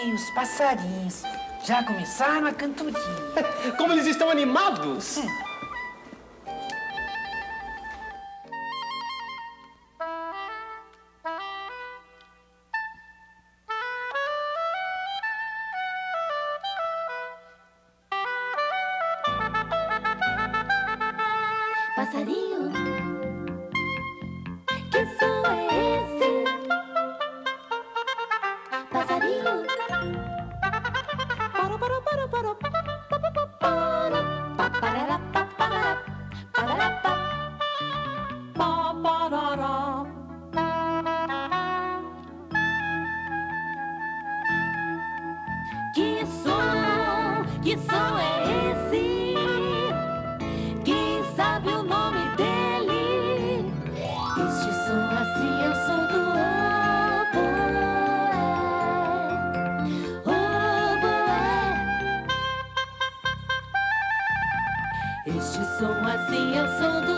E os passarinhos já começaram a cantoria. Como eles estão animados! Passarinho, que som é esse? Passarinho, que som é esse? Quem sabe o nome dele? Este som assim é o som do oboé. Oboé. Este som assim é o som do